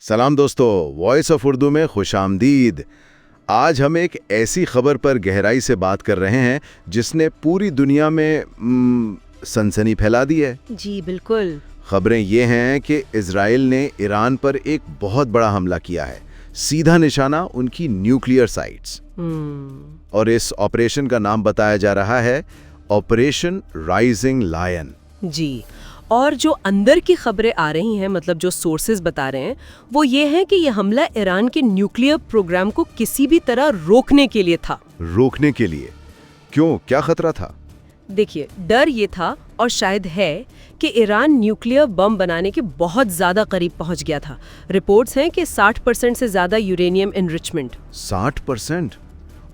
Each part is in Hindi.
सलाम दोस्तों, वॉइस ऑफ उर्दू में खुशामदीद। आज हम एक ऐसी खबर पर गहराई से बात कर रहे हैं जिसने पूरी दुनिया में सनसनी फैला दी है। जी बिल्कुल। खबरें ये हैं कि इजराइल ने ईरान पर एक बहुत बड़ा हमला किया है, सीधा निशाना उनकी न्यूक्लियर साइट्स। और इस ऑपरेशन का नाम बताया जा रहा है ऑपरेशन राइजिंग लायन। जी, और जो अंदर की खबरें आ रही हैं, मतलब जो सोर्सेज बता रहे हैं, वो ये है कि ये हमला ईरान के न्यूक्लियर प्रोग्राम को किसी भी तरह रोकने के लिए था। रोकने के लिए? क्यों, क्या खतरा था? देखिए, डर ये था और शायद है कि ईरान न्यूक्लियर बम बनाने के बहुत ज्यादा करीब पहुंच गया था। रिपोर्ट्स हैं कि 60% से ज्यादा यूरेनियम एनरिचमेंट। 60%?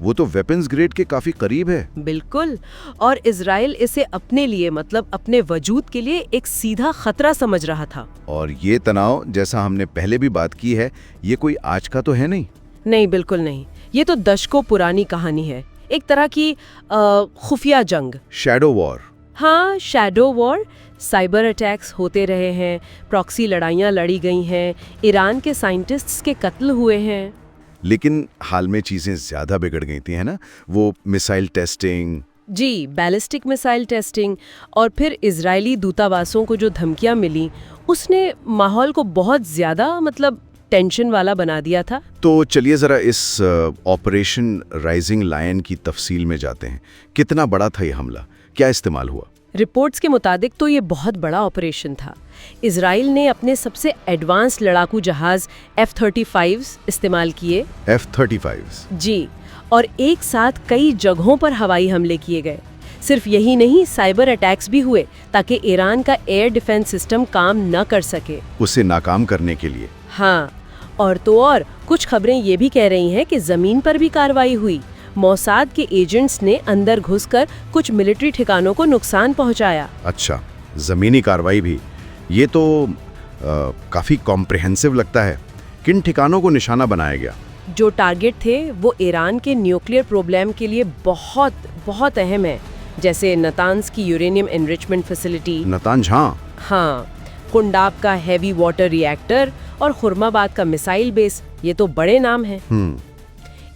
वो तो वेपन्स ग्रेड के काफी करीब है। बिल्कुल, और इजराइल इसे अपने लिए, मतलब अपने वजूद के लिए एक सीधा खतरा समझ रहा था। और ये तनाव, जैसा हमने पहले भी बात की है, ये कोई आज का तो है नहीं। नहीं, बिल्कुल नहीं। ये तो दशकों पुरानी कहानी है, एक तरह की खुफिया जंग, शैडो वॉर। हाँ, शैडो वॉर। साइबर अटैक्स होते रहे हैं, प्रॉक्सी लड़ाइयाँ लड़ी गई हैं, ईरान के साइंटिस्ट्स के कत्ल हुए हैं। लेकिन हाल में चीजें ज्यादा बिगड़ गई थी, है ना? वो मिसाइल टेस्टिंग। जी, बैलिस्टिक मिसाइल टेस्टिंग, और फिर इजरायली दूतावासों को जो धमकियां मिली, उसने माहौल को बहुत ज्यादा, मतलब टेंशन वाला बना दिया था। तो चलिए जरा इस ऑपरेशन राइजिंग लायन की तफसील में जाते हैं। कितना बड़ा था ये हमला, क्या इस्तेमाल हुआ? रिपोर्ट्स के मुताबिक तो ये बहुत बड़ा ऑपरेशन था। इजराइल ने अपने सबसे एडवांस लड़ाकू जहाज F-35 इस्तेमाल किए। F-35? जी, और एक साथ कई जगहों पर हवाई हमले किए गए। सिर्फ यही नहीं, साइबर अटैक्स भी हुए ताकि ईरान का एयर डिफेंस सिस्टम काम न कर सके। उसे नाकाम करने के लिए? हाँ, और तो और कुछ खबरें ये भी कह रही हैं कि जमीन पर भी कार्रवाई हुई। मोसाद के एजेंट्स ने अंदर घुसकर कुछ मिलिट्री ठिकानों को नुकसान पहुंचाया। अच्छा, जमीनी कार्रवाई भी। ये तो काफी कॉम्प्रिहेंसिव लगता है। किन ठिकानों को निशाना बनाया गया? जो टारगेट थे वो ईरान के न्यूक्लियर प्रॉब्लम के लिए बहुत बहुत अहम है, जैसे नतांज की यूरेनियम एनरिचमेंट फैसिलिटी। नतांज? हाँ, कुंडाब का हैवी वाटर रिएक्टर और खुर्माबाद का मिसाइल बेस, ये तो बड़े नाम हैं।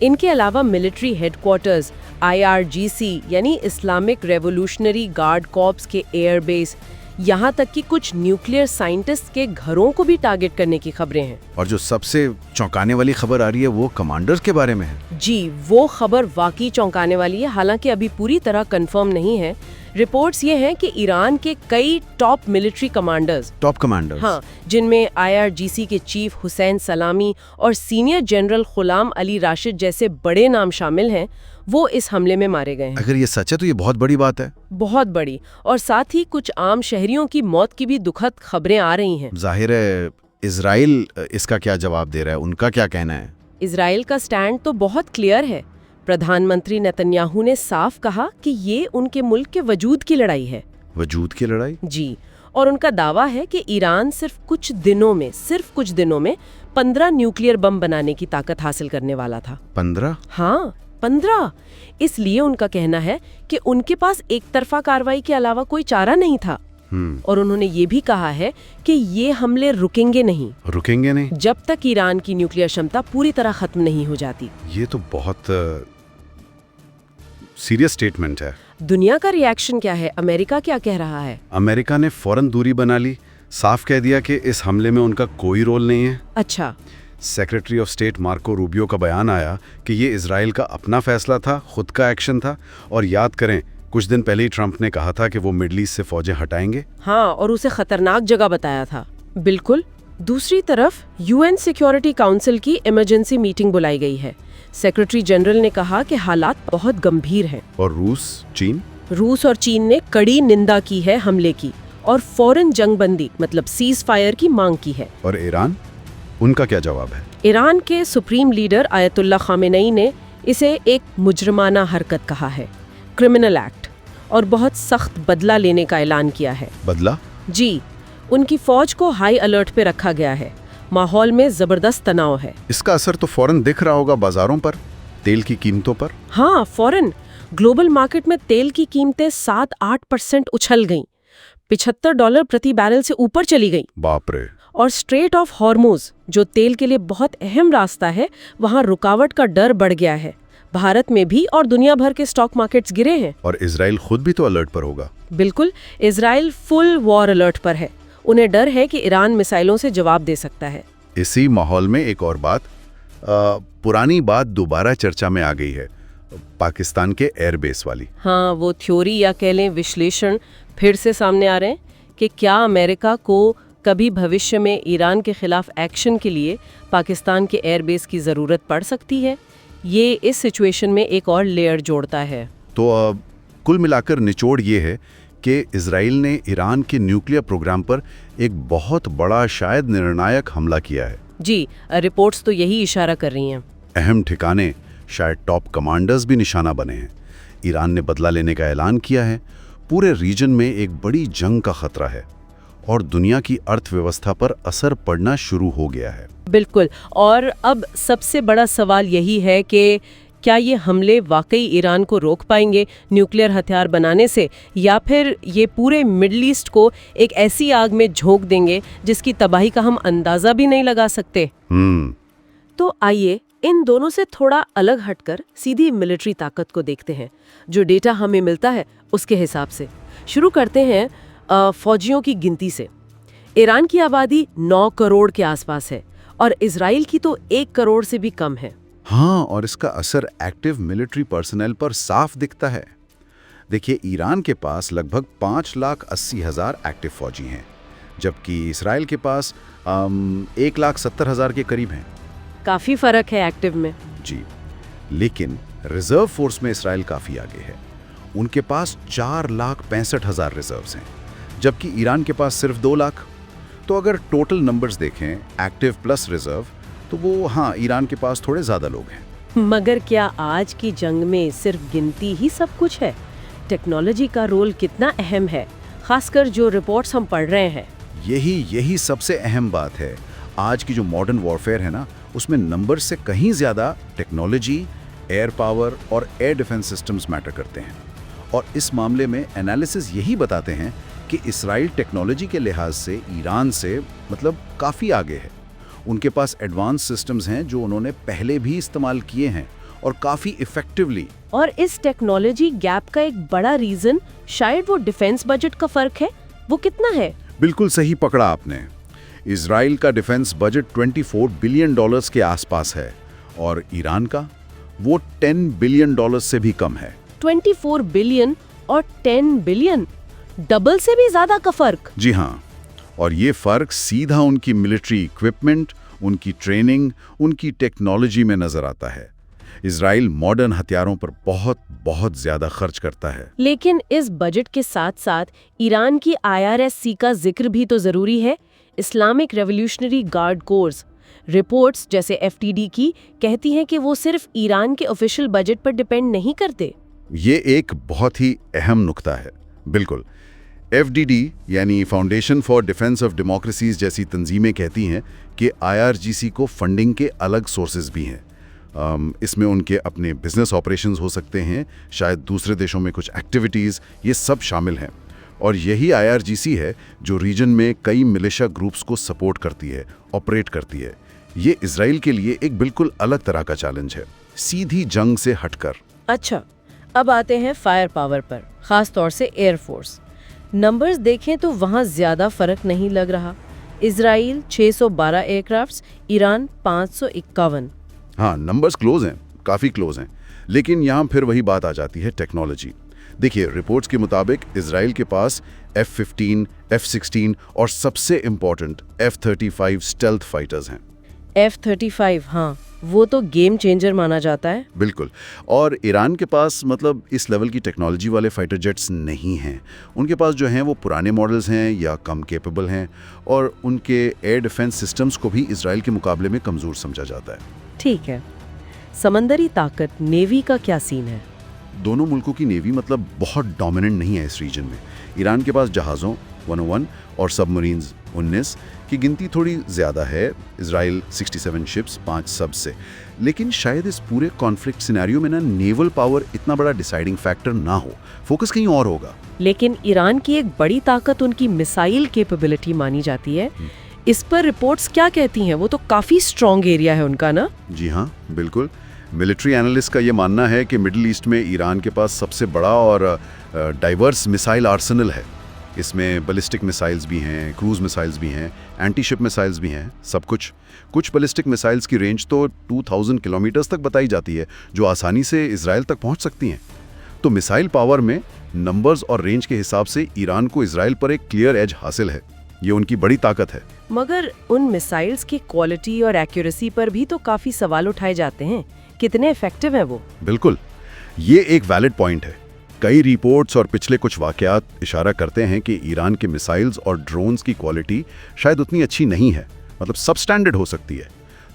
इनके अलावा मिलिट्री हेडक्वार्टर्स, IRGC यानी इस्लामिक रेवोल्यूशनरी गार्ड कॉर्प्स के एयर बेस, यहाँ तक कि कुछ न्यूक्लियर साइंटिस्ट के घरों को भी टारगेट करने की खबरें हैं। और जो सबसे चौंकाने वाली खबर आ रही है वो कमांडर्स के बारे में है। जी, वो खबर वाकई चौंकाने वाली है, हालांकि अभी पूरी तरह कंफर्म नहीं है। रिपोर्ट्स ये हैं कि ईरान के कई टॉप मिलिट्री कमांडर्स, हाँ, जिनमें IRGC के चीफ हुसैन सलामी और सीनियर जनरल गुलाम अली राशिद जैसे बड़े नाम शामिल हैं, वो इस हमले में मारे गए हैं। अगर ये सच है तो ये बहुत बड़ी बात है। बहुत बड़ी। और साथ ही कुछ आम शहरियों की मौत की भी दुखद खबरें आ रही हैं। जाहिर है इजराइल इसका क्या जवाब दे रहा है, उनका क्या कहना है? इजराइल का स्टैंड तो बहुत क्लियर है। प्रधानमंत्री नेतन्याहू ने साफ कहा कि ये उनके मुल्क के वजूद की लड़ाई है। वजूद की लड़ाई? जी, और उनका दावा है कि ईरान सिर्फ कुछ दिनों में 15 न्यूक्लियर बम बनाने की ताकत हासिल करने वाला था। 15? हाँ, 15। इसलिए उनका कहना है कि उनके पास एक तरफा कार्रवाई के अलावा कोई चारा नहीं था। और उन्होंने ये भी कहा है कि ये हमले रुकेंगे नहीं जब तक ईरान की न्यूक्लियर क्षमता पूरी तरह खत्म नहीं हो जाती। ये तो बहुत सीरियस स्टेटमेंट है। दुनिया का रिएक्शन क्या है? अमेरिका क्या कह रहा है? अमेरिका ने फौरन दूरी बना ली, साफ कह दिया कि इस हमले में उनका कोई रोल नहीं है। अच्छा। Secretary of state Marco Rubio का बयान आया कि ये इजराइल का अपना फैसला था, खुद का एक्शन था। और याद करें, कुछ दिन पहले ही ट्रंप ने कहा था कि वो मिडल ईस्ट से फौजें हटाएंगे। हाँ, और उसे खतरनाक जगह बताया था। बिल्कुल। दूसरी तरफ UN सिक्योरिटी काउंसिल की इमरजेंसी मीटिंग बुलाई गई है। सेक्रेटरी जनरल ने कहा कि हालात बहुत गंभीर हैं। और रूस और चीन ने कड़ी निंदा की है हमले की और फौरन जंगबंदी, मतलब सीज फायर की मांग की है। और ईरान, उनका क्या जवाब है? ईरान के सुप्रीम लीडर आयतुल्ला खामेनेई ने इसे एक मुजरमाना हरकत कहा है, क्रिमिनल एक्ट, और बहुत सख्त बदला लेने का ऐलान किया है। बदला? जी, उनकी फौज को हाई अलर्ट पे रखा गया है। माहौल में जबरदस्त तनाव है। इसका असर तो फौरन दिख रहा होगा बाजारों पर, तेल की कीमतों पर। हाँ, फौरन ग्लोबल मार्केट में तेल की कीमतें 7-8% उछल गईं, $75 प्रति बैरल से ऊपर चली गईं। बाप रे। और स्ट्रेट ऑफ हॉर्मुज, जो तेल के लिए बहुत अहम रास्ता है, वहाँ रुकावट का डर बढ़ गया है। भारत में भी और दुनिया भर के स्टॉक मार्केट्स गिरे हैं। और इजराइल खुद भी तो अलर्ट पर होगा। बिल्कुल, इजराइल फुल वॉर अलर्ट पर है। उन्हें डर है कि ईरान मिसाइलों से जवाब दे सकता है। इसी माहौल में एक और बात, पुरानी बात दोबारा चर्चा में आ गई है, पाकिस्तान के एयरबेस वाली। हाँ, वो थ्योरी या कह लें विश्लेषण फिर से सामने आ रहे हैं कि क्या अमेरिका को कभी भविष्य में ईरान के खिलाफ एक्शन के लिए पाकिस्तान के एयरबेस की ज़रूरत पड़ सकती है। ये इस सिचुएशन में एक और लेयर जोड़ता है। तो कुल मिलाकर निचोड़ ये है कि इजराइल ने ईरान के न्यूक्लियर प्रोग्राम पर एक बहुत बड़ा, शायद निर्णायक हमला किया है। जी, रिपोर्ट्स तो यही इशारा कर रही हैं। अहम ठिकाने, शायद टॉप कमांडर्स भी निशाना बने हैं। ईरान ने बदला लेने का ऐलान किया है। पूरे रीजन में एक बड़ी जंग का खतरा है और दुनिया की अर्थव्यवस्था पर असर पड़ना शुरू हो गया है। बिल्कुल, और अब सबसे बड़ा सवाल यही है कि क्या ये हमले वाकई ईरान को रोक पाएंगे न्यूक्लियर हथियार बनाने से, या फिर ये पूरे मिडल ईस्ट को एक ऐसी आग में झोंक देंगे जिसकी तबाही का हम अंदाजा भी नहीं लगा सकते। तो आइए इन दोनों से थोड़ा अलग हटकर सीधी मिलिट्री ताकत को देखते हैं। जो डेटा हमें मिलता है उसके हिसाब से शुरू करते हैं फौजियों की गिनती से। ईरान की आबादी 9 करोड़ के आसपास है और इजराइल की तो 1 करोड़ से भी कम है। हाँ, और इसका असर एक्टिव मिलिट्री पर्सनल पर साफ दिखता है। देखिए, ईरान के पास लगभग 5,80,000 एक्टिव फौजी हैं, जबकि इजराइल के पास 1,70,000 के करीब हैं। काफी फर्क है एक्टिव में। जी, लेकिन रिजर्व फोर्स में इजराइल काफी आगे है। उनके पास 4,65,000 रिजर्व्स हैं, जबकि ईरान के पास सिर्फ 2 लाख। तो अगर टोटल नंबर्स देखें, एक्टिव प्लस रिजर्व, तो वो हाँ, ईरान के पास थोड़े ज्यादा लोग हैं। मगर क्या आज की जंग में सिर्फ गिनती ही सब कुछ है? टेक्नोलॉजी का रोल कितना अहम है, खासकर जो रिपोर्ट्स हम पढ़ रहे हैं। यही सबसे अहम बात है। आज की जो मॉडर्न वॉरफेयर है ना, उसमें नंबर से कहीं ज्यादा टेक्नोलॉजी, एयर पावर और एयर डिफेंस सिस्टम्स मैटर करते हैं। और इस मामले में एनालिसिस यही बताते हैं कि इजराइल टेक्नोलॉजी के लिहाज से ईरान से मतलब काफ़ी आगे है। उनके पास एडवांस सिस्टम्स हैं जो उन्होंने पहले भी इस्तेमाल किए हैं और काफ़ी इफेक्टिवली। और इस टेक्नोलॉजी गैप का एक बड़ा रीज़न शायद वो डिफेंस बजट का फ़र्क है। वो कितना है? बिल्कुल सही पकड़ा आपने। इजराइल का डिफेंस बजट $24 बिलियन के आसपास है और ईरान का वो $10 बिलियन से भी कम है। 24 बिलियन और 10 बिलियन, डबल से भी ज्यादा का फर्क। जी हाँ, और ये फर्क सीधा उनकी मिलिट्री इक्विपमेंट, उनकी ट्रेनिंग, उनकी टेक्नोलॉजी में नजर आता है। इजराइल मॉडर्न हथियारों पर बहुत ज्यादा खर्च करता है। लेकिन इस बजट के साथ साथ ईरान की IRSC का जिक्र भी तो जरूरी है, Islamic revolutionary guard course. Reports जैसे FTD की कहती हैं कि वो सिर्फ ईरान के ऑफिशियल बजट पर डिपेंड नहीं करते। ये एक बहुत ही अहम नुक्ता है। बिल्कुल, FDD यानी foundation for defence of democracies जैसी तंजीमें कहती हैं कि IRGC को फंडिंग के अलग सोर्सेज भी हैं। इसमें उनके अपने बिजनेस ऑपरेशंस हो सकते हैं, शायद दूसरे देशों में कुछ एक्टिविटीज़, ये सब शामिल हैं। और यही IRGC है जो रीजन में कई मिलिशिया ग्रुप्स को सपोर्ट करती है, ऑपरेट करती है। ये इजराइल के लिए एक बिल्कुल अलग तरह का चैलेंज है, सीधी जंग से हटकर। अच्छा, अब आते हैं फायर पावर पर, खास तौर से एयरफोर्स। नंबर्स देखें तो वहाँ ज़्यादा फर्क नहीं लग रहा। Israel 612 aircrafts, Iran 551। हाँ, नंबर्स क्लोज हैं, काफ़ी क्लोज हैं। लेकिन यहाँ फिर वही बात आ जाती है, टेक्नोलॉजी। देखिए, रिपोर्ट्स के मुताबिक इजराइल के पास F-15, F-16 और सबसे इम्पोर्टेंट F-35 स्टेल्थ फाइटर्स हैं। F-35, हाँ, वो तो गेम चेंजर माना जाता है। बिल्कुल, और ईरान के पास मतलब इस लेवल की टेक्नोलॉजी वाले फाइटर जेट्स नहीं हैं। उनके पास जो हैं वो पुराने मॉडल्स हैं या कम केपेबल हैं, और उनके एयर डिफेंस सिस्टम्स को भी इजराइल के मुकाबले में कमज़ोर समझा जाता है। ठीक है, समंदरी ताकत, नेवी का क्या सीन है? दोनों मुल्कों की नेवी मतलब बहुत डोमिनेंट नहीं है इस रीजन में। ईरान के पास जहाज़ों 101 और सबमरीन्स 19 की गिनती थोड़ी ज़्यादा है, इजराइल 67 शिप्स 5 सब से। लेकिन शायद इस पूरे कॉन्फ्लिक्ट सिनेरियो में ना नेवल पावर इतना बड़ा डिसाइडिंग फैक्टर ना हो, फोकस कहीं और होगा। लेकिन ईरान की एक बड़ी ताकत उनकी मिसाइल कैपेबिलिटी मानी जाती है। इस पर रिपोर्ट्स क्या कहती हैं? वो तो काफी स्ट्रॉन्ग एरिया है उनका ना। जी हाँ, बिल्कुल। मिलिट्री एनालिस्ट का ये मानना है कि मिडिल ईस्ट में ईरान के पास सबसे बड़ा और डाइवर्स मिसाइल आर्सेनल है। इसमें बैलिस्टिक मिसाइल्स भी हैं, क्रूज मिसाइल्स भी हैं, एंटी शिप मिसाइल्स भी हैं, सब कुछ। कुछ बैलिस्टिक मिसाइल्स की रेंज तो 2000 किलोमीटर्स तक बताई जाती है, जो आसानी से इजराइल तक पहुंच सकती हैं। तो मिसाइल पावर में नंबर्स और रेंज के हिसाब से ईरान को इजराइल पर एक क्लियर एज हासिल है। ये उनकी बड़ी ताकत है। मगर उन मिसाइल्स की क्वालिटी और एक्यूरेसी पर भी तो काफी सवाल उठाए जाते हैं। कितने इफेक्टिव है वो? बिल्कुल, ये एक वैलिड पॉइंट है। कई रिपोर्ट्स और पिछले कुछ वाकयात इशारा करते हैं कि ईरान के मिसाइल्स और ड्रोन्स की क्वालिटी शायद उतनी अच्छी नहीं है, मतलब सबस्टैंडर्ड हो सकती है।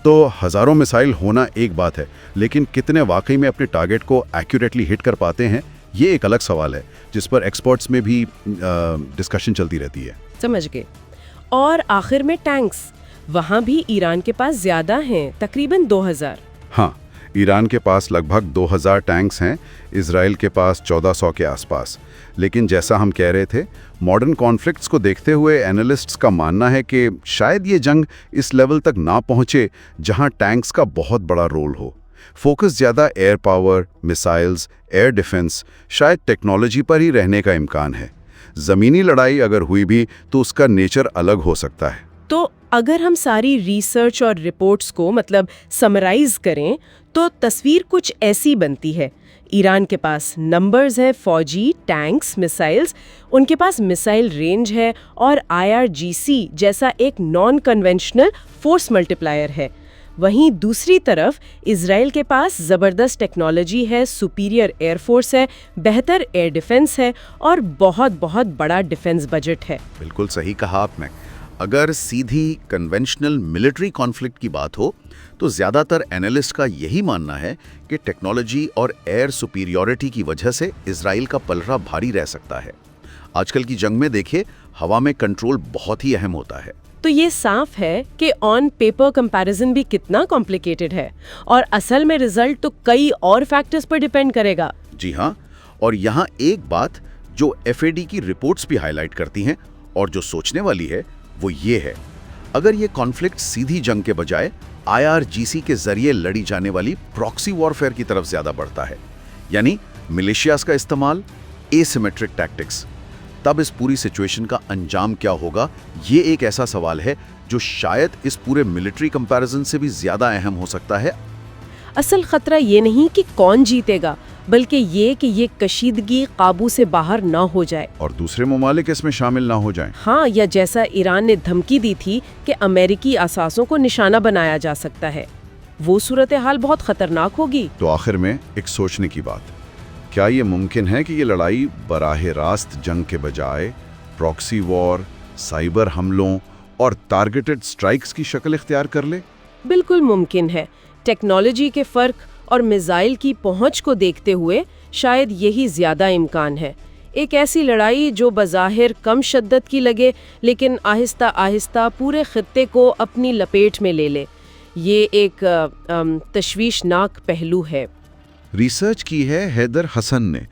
तो हज़ारों मिसाइल होना एक बात है, लेकिन कितने वाकई में अपने टारगेट को एक्यूरेटली हिट कर पाते हैं, ये एक अलग सवाल है, जिस पर एक्सपर्ट्स में भी डिस्कशन चलती रहती है। समझ गए। और आखिर में टैंक्स, वहाँ भी ईरान के पास ज़्यादा हैं, तकरीबन 2000। हाँ, ईरान के पास लगभग 2000 टैंक्स हैं, इजराइल के पास 1400 के आसपास। लेकिन जैसा हम कह रहे थे, मॉडर्न कॉन्फ्लिक्ट्स को देखते हुए एनालिस्ट्स का मानना है कि शायद ये जंग इस लेवल तक ना पहुंचे जहां टैंक्स का बहुत बड़ा रोल हो। फोकस ज़्यादा air power, missiles, air defence, शायद टेक्नोलॉजी पर ही रहने का इम्कान है। ज़मीनी लड़ाई अगर हुई भी तो उसका नेचर अलग हो सकता है। तो अगर हम सारी रिसर्च और रिपोर्ट्स को समराइज करें तो तस्वीर कुछ ऐसी बनती है। ईरान के पास नंबर्स है, फौजी, टैंक्स, मिसाइल्स, उनके पास मिसाइल रेंज है और IRGC जैसा एक नॉन कन्वेंशनल फोर्स मल्टीप्लायर है। वहीं दूसरी तरफ इजराइल के पास ज़बरदस्त टेक्नोलॉजी है, सुपीरियर एयरफोर्स है, बेहतर एयर डिफेंस है और बहुत बहुत बड़ा डिफेंस बजट है। बिल्कुल सही कहा आपने। अगर सीधी कन्वेंशनल मिलिट्री कॉन्फ्लिक्ट की बात हो तो ज़्यादातर एनालिस्ट का यही मानना है कि टेक्नोलॉजी और एयर सुपीरियॉरिटी की वजह से इजराइल का पलड़ा भारी रह सकता है। आजकल की जंग में देखिए, हवा में कंट्रोल बहुत ही अहम होता है। तो ये साफ है कि ऑन पेपर कंपैरिजन भी कितना कॉम्प्लिकेटेड है और असल में रिजल्ट तो कई और फैक्टर्स पर डिपेंड करेगा। जी हाँ, और यहाँ एक बात जो FAD की रिपोर्ट्स भी हाईलाइट करती हैं और जो सोचने वाली है वो ये है, अगर ये कॉन्फ्लिक्ट सीधी जंग के बजाय IRGC के जरिए लड़ी जाने वाली प्रॉक्सी वॉरफेयर की तरफ ज्यादा बढ़ता है, यानी मिलिशियाज का इस्तेमाल, एसिमेट्रिक टैक्टिक्स, तब इस पूरी सिचुएशन का अंजाम क्या होगा, ये एक ऐसा सवाल है जो शायद इस पूरे मिलिट्री कंपैरिजन से भी ज्यादा अहम हो सकता है। असल खतरा ये नहीं कि कौन जीतेगा, बल्कि ये कि ये कशीदगी काबू से बाहर ना हो जाए और दूसरे ममालिक इसमें शामिल ना हो जाएं। हाँ, या जैसा ईरान ने धमकी दी थी कि अमेरिकी असासों को निशाना बनाया जा सकता है, वो सूरत हाल बहुत खतरनाक होगी। तो आखिर में एक सोचने की बात, क्या ये मुमकिन है कि ये लड़ाई बराह रास्त जंग के बजाय प्रॉक्सी वॉर, साइबर हमलों और टारगेटेड स्ट्राइक्स की शक्ल इख्तियार कर ले? बिल्कुल मुमकिन है। टेक्नोलॉजी के फ़र्क और मिसाइल की पहुंच को देखते हुए शायद यही ज़्यादा इम्कान है। एक ऐसी लड़ाई जो बज़ाहिर कम शद्दत की लगे, लेकिन आहिस्ता आहिस्ता पूरे खित्ते को अपनी लपेट में ले ले। ये एक तशवीशनाक पहलू है। रिसर्च की है हैदर हसन ने,